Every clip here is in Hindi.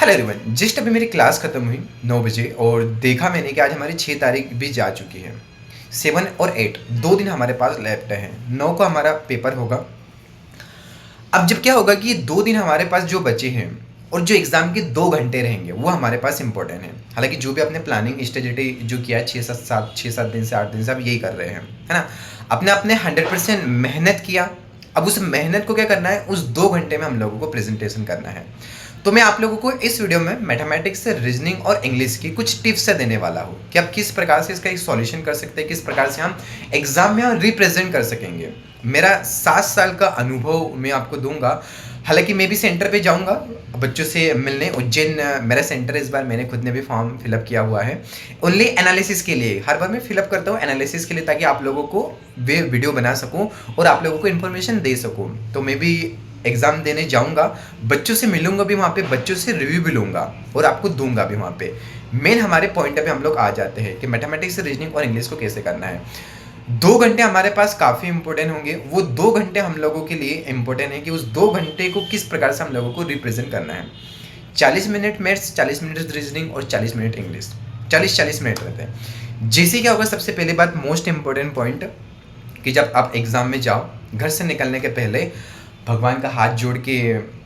हेलो एवरीवन, जस्ट अभी मेरी क्लास खत्म हुई 9 बजे और देखा मैंने कि आज हमारी 6 तारीख भी जा चुकी है। 7 और 8 2 दिन हमारे पास लेफ्ट हैं। 9 को हमारा पेपर होगा। अब जब क्या होगा कि ये 2 दिन हमारे पास जो बचे हैं और जो एग्ज़ाम के 2 घंटे रहेंगे वो हमारे पास इंपॉर्टेंट है। हालांकि जो भी अपने प्लानिंग स्ट्रेटेजी जो किया है 6-7 दिन से 8 दिन से आप यही कर रहे हैं, है ना। अपने अपने 100% मेहनत किया। अब उस मेहनत को क्या करना है, उस 2 घंटे में हम लोगों को प्रेजेंटेशन करना है। तो मैं आप लोगों को इस वीडियो में मैथमेटिक्स से रीजनिंग और इंग्लिश की कुछ टिप्स से देने वाला हूँ कि आप किस प्रकार से इसका एक सॉल्यूशन कर सकते हैं, किस प्रकार से हम एग्जाम में रिप्रेजेंट कर सकेंगे। मेरा 7 साल का अनुभव मैं आपको दूंगा। हालांकि मैं भी सेंटर पे जाऊंगा बच्चों से मिलने। उज्जैन मेरा सेंटर है। इस बार मैंने खुद ने भी फॉर्म फिलअप किया हुआ है ओनली एनालिसिस के लिए। हर बार मैं फिलअप करता हूँ एनालिसिस के लिए, ताकि आप लोगों को वे वीडियो बना सकूँ और आप लोगों को इन्फॉर्मेशन दे सकूँ। तो मैं भी एग्ज़ाम देने जाऊंगा, बच्चों से मिलूंगा भी वहाँ पे, बच्चों से रिव्यू भी लूंगा और आपको दूंगा भी वहाँ पे। मेन हमारे पॉइंट पे हम लोग आ जाते हैं कि मैथमेटिक्स रीजनिंग और इंग्लिश को कैसे करना है। 2 घंटे हमारे पास काफ़ी इंपॉर्टेंट होंगे। वो 2 घंटे हम लोगों के लिए इंपॉर्टेंट है कि उस 2 घंटे को किस प्रकार से हम लोगों को रिप्रेजेंट करना है। 40 मिनट मैथ्स, 40 मिनट रीजनिंग और 40 मिनट इंग्लिश, 40-40 मिनट रहते हैं। जैसे क्या होगा, सबसे पहली बात मोस्ट इंपॉर्टेंट पॉइंट कि जब आप एग्ज़ाम में जाओ, घर से निकलने के पहले भगवान का हाथ जोड़ के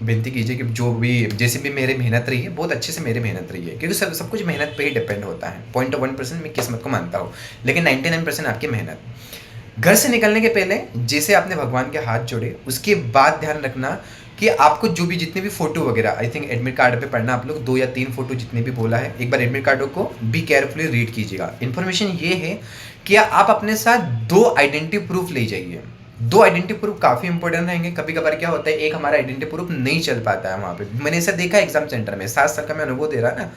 विनती कीजिए कि जो भी जैसे भी मेरी मेहनत रही है, बहुत अच्छे से मेरी मेहनत रही है, क्योंकि सब कुछ मेहनत पे ही डिपेंड होता है। 0.1% मैं किस्मत को मानता हूँ, लेकिन 99% आपकी मेहनत। घर से निकलने के पहले जैसे आपने भगवान के हाथ जोड़े, उसके बाद ध्यान रखना कि आपको जो भी जितने भी फोटो वगैरह, आई थिंक एडमिट कार्ड पे पढ़ना आप लोग 2 या 3 फोटो जितने भी बोला है, एक बार एडमिट कार्ड को बी केयरफुली रीड कीजिएगा। इन्फॉर्मेशन ये है कि आप अपने साथ 2 आइडेंटिटी प्रूफ ले जाइए। 2 आइडेंटिटी प्रूफ काफ़ी इंपॉर्टेंट रहेंगे। कभी कभार क्या होता है, एक हमारा आइडेंटिटी प्रूफ नहीं चल पाता है वहाँ पे। मैंने ऐसा देखा एग्जाम सेंटर में, 7 साल का मैं अनुभव दे रहा ना,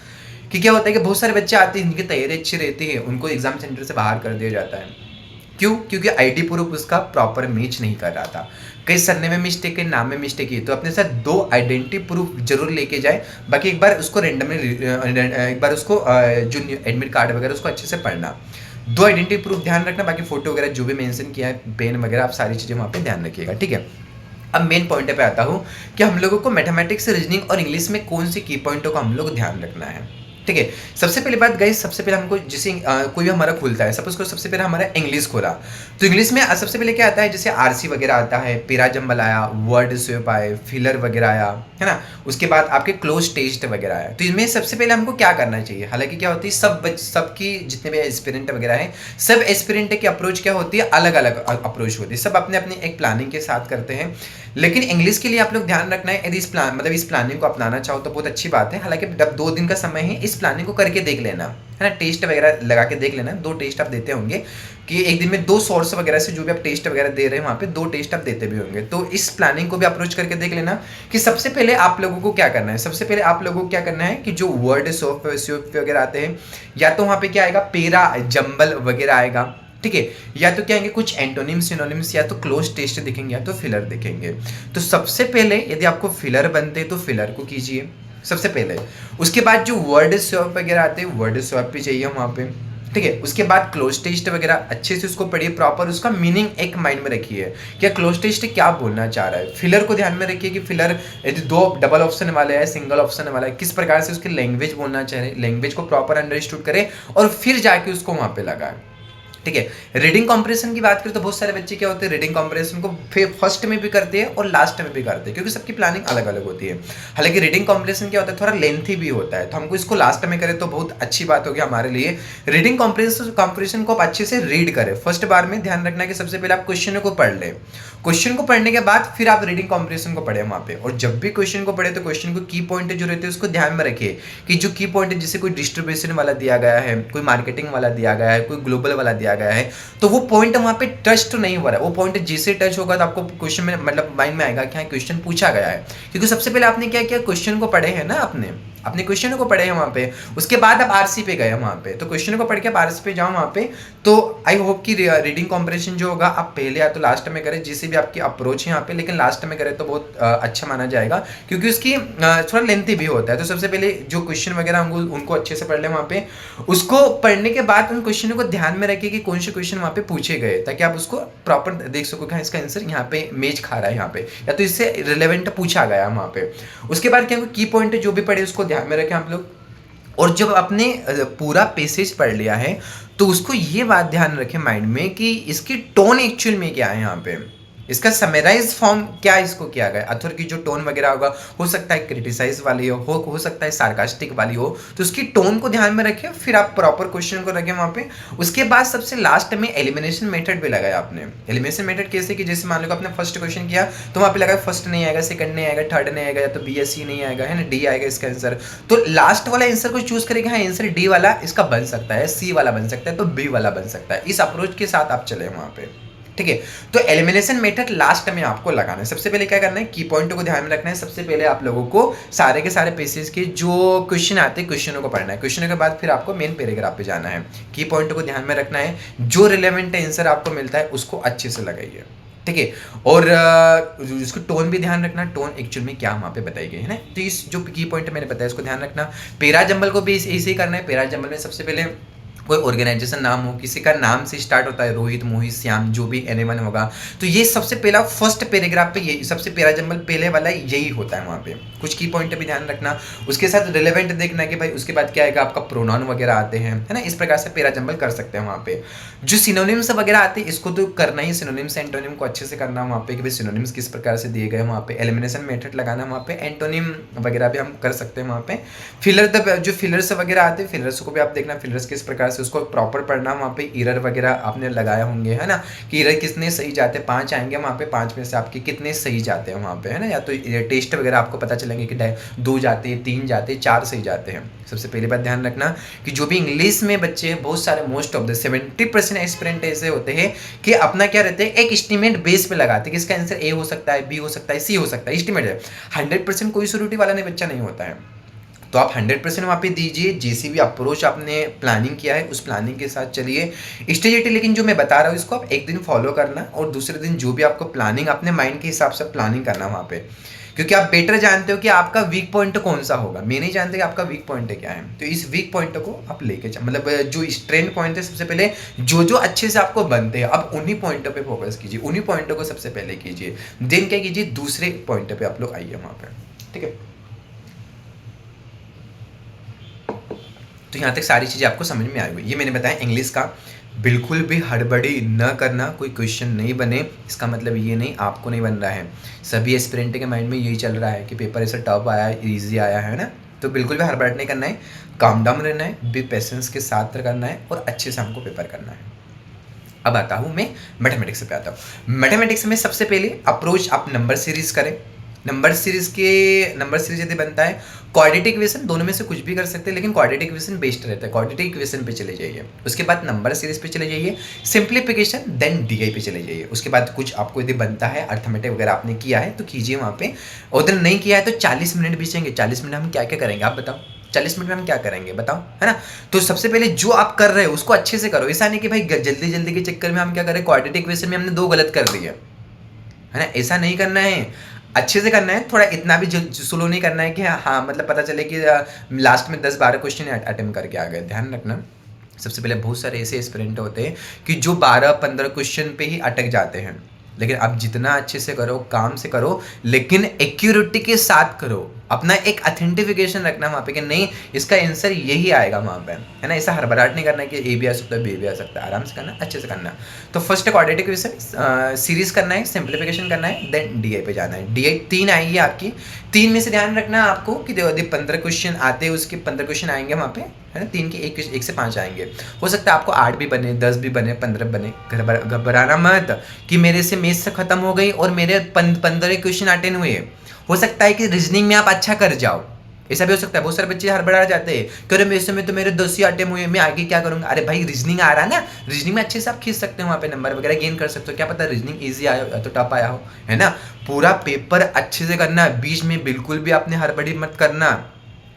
कि क्या होता है कि बहुत सारे बच्चे आते हैं, इनकी तैयारी अच्छी रहती है, उनको एग्जाम सेंटर से बाहर कर दिया जाता है। क्यों? क्योंकि आईडी प्रूफ उसका प्रॉपर मैच नहीं कर रहा था, कई सरने में मिस्टेक है, नाम में मिस्टेक है। तो अपने साथ 2 आइडेंटिटी प्रूफ जरूर लेके जाए। बाकी एक बार उसको रेंडमली एक बार उसको जो एडमिट कार्ड वगैरह उसको अच्छे से पढ़ना। 2 आइडेंटिटी प्रूफ ध्यान रखना। बाकी फोटो वगैरह जो भी मेंशन किया है, पेन वगैरह, आप सारी चीज़ें वहाँ पे ध्यान रखिएगा, ठीक है। अब मेन पॉइंट पे आता हूँ कि हम लोगों को मैथमेटिक्स, रीजनिंग और इंग्लिश में कौन सी की पॉइंटों का हम लोग ध्यान रखना है, ठीक है। सबसे पहली बात गाइस, सबसे पहले हमको जैसे कोई भी हमारा खुलता है, सपोज को सबसे पहले हमारा इंग्लिश खोला, तो इंग्लिश में सबसे पहले क्या आता है, जैसे आरसी वगैरह आता है, पैराजम्बल आया, वर्ड स्वेप आए, फिलर वगैरह आया, है ना। उसके बाद आपके क्लोज टेस्ट वगैरह आया। तो इसमें सबसे पहले हमको क्या करना चाहिए, हालांकि क्या होती है, सबकी जितने भी एस्पिरेंट वगैरह हैं, सब एस्पिरेंट की अप्रोच क्या होती है, अलग अलग अप्रोच होती है। सब अपने अपने एक प्लानिंग के साथ करते हैं। लेकिन इंग्लिश के लिए आप लोग ध्यान रखना है, यदि इस प्लानिंग को अपनाना चाहो तो बहुत अच्छी बात है। हालांकि जब 2 दिन का समय है, इस प्लानिंग को करके देख लेना, है ना। टेस्ट वगैरह लगा के देख लेना। 2 टेस्ट आप देते होंगे कि एक दिन में 2 सोर्स वगैरह से जो भी आप टेस्ट वगैरह दे रहे हैं, वहाँ पे 2 टेस्ट आप देते भी होंगे। तो इस प्लानिंग को भी अप्रोच करके देख लेना कि सबसे पहले आप लोगों को क्या करना है। सबसे पहले आप लोगों को क्या करना है कि जो वर्ड सोप वगैरह आते हैं, या तो वहाँ पे क्या आएगा, पेरा जंबल वगैरह आएगा, ठीक है, या तो क्या आएंगे कुछ एंटोनिम्स सिनोनिम्स, या तो क्लोज टेस्ट दिखेंगे, या तो फिलर दिखेंगे। तो सबसे पहले यदि आपको फिलर बनते तो फिलर को कीजिए सबसे पहले। उसके बाद जो वर्ड स्वैप वगैरह आते हैं, वर्ड स्वैप भी चाहिए वहाँ पे, ठीक है। उसके बाद क्लोज टेस्ट वगैरह अच्छे से उसको पढ़िए, प्रॉपर उसका मीनिंग एक माइंड में रखिए, क्या क्लोज टेस्ट क्या बोलना चाह रहा है। फिलर को ध्यान में रखिए कि फिलर यदि 2 डबल ऑप्शन वाला है, सिंगल ऑप्शन वाला है, किस प्रकार से उसकी लैंग्वेज बोलना चाह रहे, लैंग्वेज को प्रॉपर अंडरस्टूड करे और फिर जाके उसको वहाँ पे लगाए, ठीक है। रीडिंग कॉम्प्रेशन की बात करें तो बहुत सारे बच्चे क्या होते हैं, रीडिंग कॉम्प्रेशन को फर्स्ट में भी करते हैं और लास्ट में भी करते हैं, क्योंकि सबकी प्लानिंग अलग अलग होती है। हालांकि रीडिंग कॉम्प्रेशन क्या होता है, थोड़ा लेंथी भी होता है, तो हमको इसको लास्ट में करें तो बहुत अच्छी बात होगी हमारे लिए। रीडिंग कॉम्प्रेशन को आप अच्छे से रीड करें। फर्स्ट बार में ध्यान रखना कि सबसे पहले आप क्वेश्चन को पढ़ लें, क्वेश्चन को पढ़ने के बाद फिर आप रीडिंग कॉम्प्रेशन को पढ़े वहाँ पे। और जब भी क्वेश्चन को पढ़े तो क्वेश्चन को की पॉइंट जो रहते हैं उसको ध्यान में रखिए कि जो की पॉइंट है, जैसे कोई डिस्ट्रीब्यूशन वाला दिया गया है, कोई मार्केटिंग वाला दिया गया है, कोई ग्लोबल वाला दिया गया है, तो वो पॉइंट वहाँ पे टच तो नहीं हो रहा है। वो पॉइंट जैसे टच होगा तो आपको क्वेश्चन में मतलब माइंड में आएगा कि हाँ क्वेश्चन पूछा गया है, क्योंकि सबसे पहले आपने क्या किया, क्वेश्चन को पढ़े हैं ना, अपने क्वेश्चन को पढ़े हैं वहाँ पे। उसके बाद आप आरसी पे गए वहाँ पे, तो क्वेश्चन को पढ़ के आप आरसी पे जाओ वहाँ पे। तो आई होप कि रीडिंग कॉम्प्रेशन जो होगा आप पहले या तो लास्ट में करें, जिससे भी आपकी अप्रोच है यहाँ पे, लेकिन लास्ट में करें तो बहुत अच्छा माना जाएगा, क्योंकि उसकी थोड़ा लेंथी भी होता है। तो सबसे पहले जो क्वेश्चन वगैरह होंगे उनको अच्छे से पढ़ लें वहाँ पे। उसको पढ़ने के बाद उन क्वेश्चनों को ध्यान में रखिए कि कौन से क्वेश्चन वहाँ पे पूछे गए, ताकि आप उसको प्रॉपर देख सको कि इसका आंसर यहाँ पे मैच खा रहा है यहाँ पे, या तो इससे रिलेवेंट पूछा गया वहाँ पे। उसके बाद क्या की पॉइंट जो भी पढ़े उसको ध्यान ध्यान में रखें आप लोग। और जब आपने पूरा पैसेज पढ़ लिया है तो उसको ये बात ध्यान रखें माइंड में कि इसकी टोन एक्चुअल में क्या है, यहाँ पे इसका समराइज फॉर्म क्या इसको किया गया। अथर की जो टोन वगैरह होगा, हो सकता है क्रिटिसाइज वाली हो सकता है सार्कास्टिक वाली हो, तो उसकी टोन को ध्यान में रखें, फिर आप प्रॉपर क्वेश्चन को रखें वहाँ पे। उसके बाद सबसे लास्ट में एलिमिनेशन मेथड भी लगाया आपने। एलिमिनेशन मेथड कैसे कि जैसे मान लो आपने फर्स्ट क्वेश्चन किया तो वहाँ पे लगा फर्स्ट नहीं आएगा, सेकंड नहीं आएगा, थर्ड नहीं आएगा, या तो बी या सी नहीं आएगा, है ना, डी आएगा इसका आंसर। तो लास्ट वाला आंसर को चूज करेंगे, हाँ आंसर डी वाला इसका बन सकता है, सी वाला बन सकता है, तो बी वाला बन सकता है। इस अप्रोच के साथ आप चले वहाँ पे, ठीक है। तो एलिमिनेशन मेथड लास्ट में आपको लगाना है। सबसे पहले क्या करना है, की पॉइंट को ध्यान में रखना है। सबसे पहले आप लोगों को सारे के सारे पेजेस के जो क्वेश्चन आते हैं क्वेश्चनों को पढ़ना है। क्वेश्चन के बाद फिर आपको मेन पैराग्राफ पे जाना है। की पॉइंट को ध्यान में रखना है, जो रिलेवेंट आंसर आपको मिलता है उसको अच्छे से लगाइए, ठीक है। और उसको टोन भी ध्यान रखना, टोन एक्चुअल में क्या वहाँ पे बताई गई है ना। तो इस जो की पॉइंट मैंने बताया इसको ध्यान रखना। पैरा जंबल को भी ऐसे ही करना है। पैरा जंबल में सबसे पहले कोई ऑर्गेनाइजेशन नाम हो, किसी का नाम से स्टार्ट होता है, रोहित, मोहित, श्याम, जो भी एनीवन होगा, तो ये सबसे पहला फर्स्ट पैराग्राफ पे यही सबसे पैरा जंबल पहले वाला यही होता है वहाँ पे। कुछ की पॉइंट भी ध्यान रखना, उसके साथ रिलेवेंट देखना कि भाई उसके बाद क्या आएगा, आपका प्रोनाउन वगैरह आते हैं, है ना। इस प्रकार से पैरा जंबल कर सकते हैं वहाँ पे। जो सिनोनिम्स वगैरह आते हैं इसको तो करना ही, सिनोनिम्स एंटोनिम को अच्छे से करना वहाँ पे कि भाई सिनोनिम्स किस प्रकार से दिए गए वहाँ पे। एलिमिनेशन मेथड लगाना वहाँ पे, एंटोनिम वगैरह भी हम कर सकते हैं वहाँ पे। फिलर जो फिलर्स वगैरह आते हैं, फिलर्स को भी आप देखना, फिलर्स किस प्रकार से उसको प्रॉपर पढ़ना वहाँ पे। इरर वगैरह आपने लगाया होंगे, है ना, कि इरर कितने सही जाते हैं, 5 आएंगे वहाँ पे, 5 में से आपके कितने सही जाते हैं वहाँ पे, है ना। या तो टेस्ट वगैरह आपको पता चलेंगे कि 2 जाते हैं, 3 जाते हैं, 4 सही जाते हैं। सबसे पहली बात ध्यान रखना कि जो भी इंग्लिश में बच्चे हैं, बहुत सारे मोस्ट ऑफ द 70% एस्पिरेंट ऐसे होते हैं कि अपना क्या रहते हैं, एक एस्टिमेट बेस पे लगाते हैं कि इसका आंसर ए हो सकता है, बी हो सकता है, सी हो सकता है, एस्टिमेट है। 100% कोई श्योरिटी वाला नहीं बच्चा नहीं होता है। तो आप 100% वहाँ पे दीजिए। जैसी भी अप्रोच आपने प्लानिंग किया है उस प्लानिंग के साथ चलिए स्टेजिटी। लेकिन जो मैं बता रहा हूँ इसको आप एक दिन फॉलो करना, और दूसरे दिन जो भी आपको प्लानिंग अपने माइंड के हिसाब से प्लानिंग करना वहाँ पे, क्योंकि आप बेटर जानते हो कि आपका वीक पॉइंट कौन सा होगा। मैं नहीं जानते कि आपका वीक पॉइंट क्या है। तो इस वीक पॉइंट को आप लेके मतलब जो स्ट्रेंथ पॉइंट है सबसे पहले जो अच्छे से आपको बनते हैं, अब उन्हीं पॉइंटों पे फोकस कीजिए, उन्हीं पॉइंटों को सबसे पहले कीजिए। देन क्या कीजिए, दूसरे पॉइंट पे आप लोग आइए वहाँ पे, ठीक है। तो यहाँ तक सारी चीज़ें आपको समझ में आई हुई। ये मैंने बताया इंग्लिश का। बिल्कुल भी हड़बड़ी न करना, कोई क्वेश्चन नहीं बने इसका मतलब ये नहीं आपको नहीं बन रहा है। सभी एस्पिरेंट के माइंड में यही चल रहा है कि पेपर ऐसा टफ आया है, ईजी आया है ना। तो बिल्कुल भी हड़बड़ नहीं करना है, काम डाउन रहना है, बी पेशेंस के साथ करना है और अच्छे से हमको पेपर करना है। अब आता हूँ मैं मैथमेटिक्स पे आता हूँ। मैथमेटिक्स में सबसे पहले अप्रोच आप नंबर सीरीज करें। नंबर सीरीज यदि बनता है क्वाड्रेटिक इक्वेशन, दोनों में से कुछ भी कर सकते हैं, लेकिन क्वाड्रेटिक इक्वेशन बेस्ट रहता है। क्वाड्रेटिक इक्वेशन पे चले जाइए, उसके बाद नंबर सीरीज पे चले जाइए, सिंप्लीफिकेशन, देन डीआई पे चले जाइए। उसके बाद कुछ आपको यदि बनता है अर्थमेटिक वगैरह आपने किया है तो कीजिए वहाँ पे, उधर नहीं किया है तो 40 मिनट बीचेंगे। 40 मिनट हम क्या क्या करेंगे आप बताओ, 40 मिनट में हम क्या करेंगे बताओ, है ना। तो सबसे पहले जो आप कर रहे हो उसको अच्छे से करो। ऐसा नहीं कि भाई जल्दी जल्दी के चक्कर में हम क्या करें, क्वाड्रेटिक इक्वेशन में हमने 2 गलत कर दिए, है ना। ऐसा नहीं करना है, अच्छे से करना है। थोड़ा इतना भी स्लो नहीं करना है कि हाँ मतलब पता चले कि लास्ट में 10-12 क्वेश्चन अटेम्प्ट करके आ गए। ध्यान रखना, सबसे पहले बहुत सारे ऐसे एस्पिरेंट होते हैं कि जो 12-15 क्वेश्चन पे ही अटक जाते हैं। लेकिन आप जितना अच्छे से करो, काम से करो, लेकिन एक्यूरेटी के साथ करो। अपना एक अथेंटिफिकेशन रखना वहाँ पे कि नहीं इसका आंसर यही आएगा वहाँ पे, है ना। ऐसा हड़बड़ाहट नहीं करना है कि ए भी आ सकता है, बी भी आ सकता है। आराम से करना, अच्छे से करना। तो फर्स्ट क्वाड्रेटिक इक्वेशन सीरीज करना है, सिंप्लीफिकेशन करना है, देन डीआई पे जाना है। डीआई 3 आएगी आपकी। 3 में से ध्यान रखना आपको कि 15 क्वेश्चन आते हैं, उसके 15 क्वेश्चन आएंगे वहाँ पे, है ना। 3 के 1 से 5 आएंगे। हो सकता है आपको 8 भी बने, 10 भी बने, 15 बने। घबराना मत कि मेरे से मेथ से खत्म हो गई और मेरे 15 क्वेश्चन अटेंड हुए। हो सकता है कि रीजनिंग में आप अच्छा कर जाओ, ऐसा भी हो सकता है। बहुत सारे बच्चे हड़बड़ा जाते हैं कि अरे मेरे में तो मेरे 10 ही अटेम्प्ट हुए, मैं आगे क्या करूंगा। अरे भाई रीजनिंग आ रहा है ना, रीजनिंग में अच्छे से आप खींच सकते हो, वहाँ पे नंबर वगैरह गेन कर सकते हो। क्या पता रीजनिंग ईजी आया हो या तो टफ आया हो, है ना। पूरा पेपर अच्छे से करना, बीच में बिल्कुल भी आपने हड़बड़ी मत करना,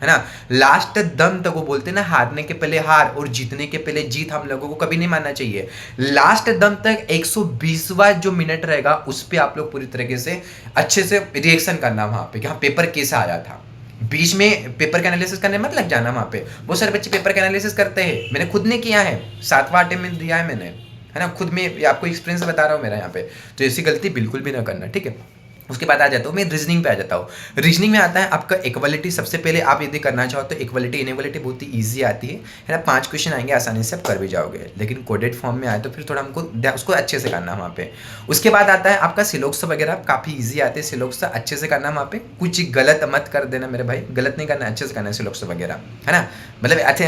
है ना। लास्ट दम तक, वो बोलते हैं ना हारने के पहले हार और जीतने के पहले जीत, हम लोगों को कभी नहीं मानना चाहिए। लास्ट दम तक 120वां जो मिनट रहेगा उस पर आप लोग पूरी तरीके से अच्छे से रिएक्शन करना वहाँ पे कि हाँ पेपर कैसा आया था। बीच में पेपर का एनालिसिस करने मत लग जाना वहाँ पे। बहुत सारे बच्चे पेपर का एनालिसिस करते हैं, मैंने खुद ने किया है, 7वां अटेम्प्ट में दिया है मैंने, है ना। खुद में आपको एक्सपीरियंस बता रहा हूँ मेरा यहाँ पे। तो ऐसी गलती बिल्कुल भी ना करना, ठीक है। उसके बाद आ जाता हूँ मैं रीजनिंग पे आ जाता हूँ। रीजनिंग में आता है आपका इक्वलिटी। सबसे पहले आप यदि करना चाहो तो इक्वलिटी इनइक्वलिटी बहुत ही ईजी आती है ना। 5 क्वेश्चन आएंगे, आसानी से आप कर भी जाओगे। लेकिन कोडेड फॉर्म में आए तो फिर थोड़ा हमको उसको अच्छे से करना है वहाँ पे। उसके बाद आता है आपका सिलोक्स वगैरह, काफ़ी ईजी आते हैं सिलोक्स, अच्छे से करना वहाँ पे। कुछ गलत मत कर देना मेरे भाई, गलत नहीं करना, अच्छे से करना है सिलोक्स वगैरह, है ना। मतलब अच्छे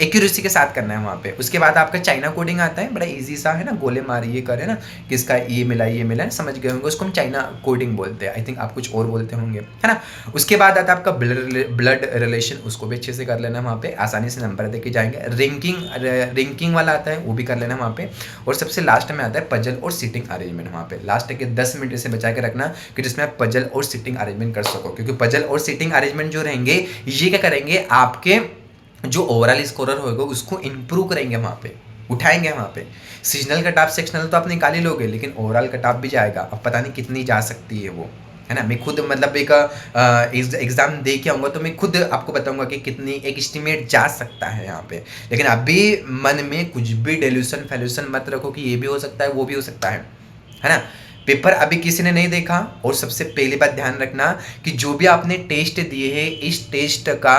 एक्यूरेसी के साथ करना है वहाँ पे। उसके बाद आपका चाइना कोडिंग आता है, बड़ा ईजी सा है ना, गोले मार ये करे ना, किसका ये मिला, समझ गए होंगे। उसको हम चाइना कोडिंग बोलते हैं, आई थिंक आप कुछ और बोलते होंगे, है ना। उसके बाद आता है आपका ब्लड रिलेशन, उसको भी अच्छे से कर लेना वहाँ पे, आसानी से नंबर दे के जाएंगे। रैंकिंग वाला आता है, वो भी कर लेना वहाँ पे। और सबसे लास्ट में आता है पजल और सीटिंग अरेंजमेंट वहाँ पे। लास्ट के 10 मिनट से बचा के रखना कि जिसमें आप पजल और सीटिंग अरेंजमेंट कर सको, क्योंकि पजल और सीटिंग अरेंजमेंट जो रहेंगे ये क्या करेंगे, आपके जो ओवरऑल स्कोरर होगा उसको इंप्रूव करेंगे, वहाँ पे उठाएंगे वहाँ पे। सीजनल कट ऑफ सेक्शनल तो आप निकाल ही लोगे, लेकिन ओवरऑल कट ऑफ भी जाएगा। अब पता नहीं कितनी जा सकती है वो, है ना। मैं खुद मतलब एक एग्ज़ाम दे के आऊँगा तो मैं खुद आपको बताऊँगा कि कितनी एक एस्टिमेट जा सकता है यहाँ पे। लेकिन अभी मन में कुछ भी डेल्यूशन फैल्यूशन मत रखो कि ये भी हो सकता है वो भी हो सकता है ना। पेपर अभी किसी ने नहीं देखा। और सबसे पहली बात ध्यान रखना कि जो भी आपने टेस्ट दिए हैं, इस टेस्ट का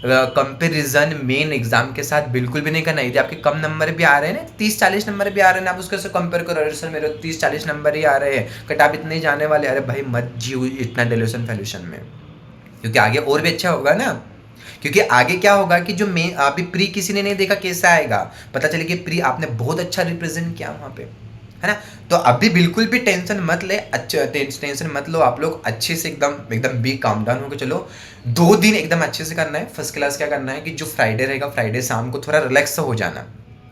कंपेरिजन मेन एग्जाम के साथ बिल्कुल भी नहीं करना। यदि आपके कम नंबर भी आ रहे हैं ना, 30-40 नंबर भी आ रहे हैं ना, आप उसके से कंपेयर करो, अरे सर मेरे 30-40 नंबर ही आ रहे हैं, कटाप इतने जाने वाले, अरे भाई मत जियो इतना डेल्यूशन फैल्यूशन में, क्योंकि आगे और भी अच्छा होगा ना। क्योंकि आगे क्या होगा कि जो मेन अभी प्री किसी ने नहीं देखा कैसा आएगा, पता चले कि प्री आपने बहुत अच्छा रिप्रेजेंट किया वहाँ पे, है ना। तो अभी बिल्कुल भी टेंशन मत ले, अच्छा टेंशन मत लो आप लोग, अच्छे से एकदम बी काम डाउन होकर चलो। 2 दिन एकदम अच्छे से करना है। फर्स्ट क्लास क्या करना है कि जो फ्राइडे रहेगा, फ्राइडे शाम को थोड़ा रिलैक्स हो जाना,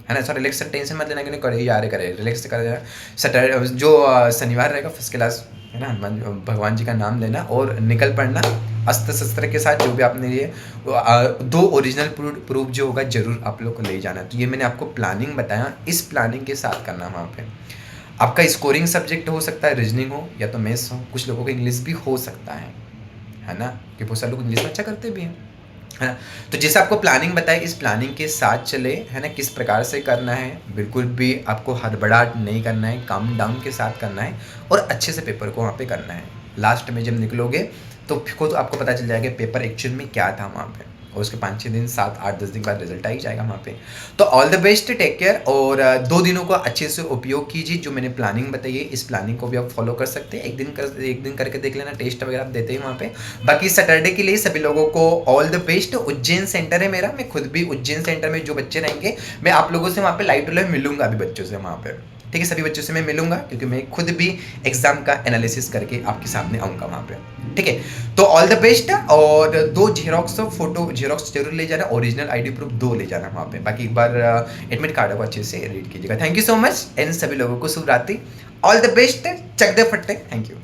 है ना। सर रिलैक्स टेंशन मत लेना कि नहीं करे यार करे, रिलैक्स कर जाना। सैटरडे जो शनिवार रहेगा फर्स्ट क्लास, है ना, हनुमान भगवान जी का नाम लेना और निकल पड़ना अस्त्र शस्त्र के साथ। जो भी आपने ये 2 ओरिजिनल प्रूफ जो होगा जरूर आप लोग को ले जाना। तो ये मैंने आपको प्लानिंग बताया, इस प्लानिंग के साथ करना वहाँ पे। आपका स्कोरिंग सब्जेक्ट हो सकता है रीजनिंग हो या तो मैथ्स हो, कुछ लोगों को इंग्लिश भी हो सकता है ना, कि बहुत सारे लोग इंग्लिश में अच्छा करते भी हैं, है ना। तो जैसे आपको प्लानिंग बताए, इस प्लानिंग के साथ चले, है ना, किस प्रकार से करना है। बिल्कुल भी आपको हड़बड़ाहट नहीं करना है, काम डाउन के साथ करना है और अच्छे से पेपर को वहाँ पे करना है। लास्ट में जब निकलोगे तो खुद आपको पता चल जाएगा पेपर एक्चुअल में क्या था वहाँ पे, और उसके 5-6 दिन 7-8-10 दिन बाद रिजल्ट आ ही जाएगा वहाँ पे। तो all the best, take care, और 2 दिनों को अच्छे से उपयोग कीजिए। जो मैंने प्लानिंग बताई है, इस प्लानिंग को भी आप फॉलो कर सकते हैं। एक दिन करके देख लेना, टेस्ट वगैरह आप देते हैं वहाँ पे। बाकी सैटरडे के लिए सभी लोगों को all the best. Ujjain centre है मेरा, मैं खुद भी उज्जैन सेंटर में जो बच्चे रहेंगे, मैं आप लोगों से वहाँ पे लाइव टू लाइव मिलूंगा अभी बच्चों से वहाँ पे, ठीक है। सभी बच्चों से मैं मिलूंगा क्योंकि मैं खुद भी एग्जाम का एनालिसिस करके आपके सामने आऊँगा वहाँ पे, ठीक है। तो ऑल द बेस्ट, और 2 फोटो जेरोक्स जरूर ले जाना, ओरिजिनल आईडी प्रूफ 2 ले जाना वहाँ पे। बाकी एक बार एडमिट कार्ड को अच्छे से रीड कीजिएगा। Thank you so much and सभी लोगों को शुभ रात्रि, ऑल द बेस्ट, चक दे फट्टे, थैंक यू।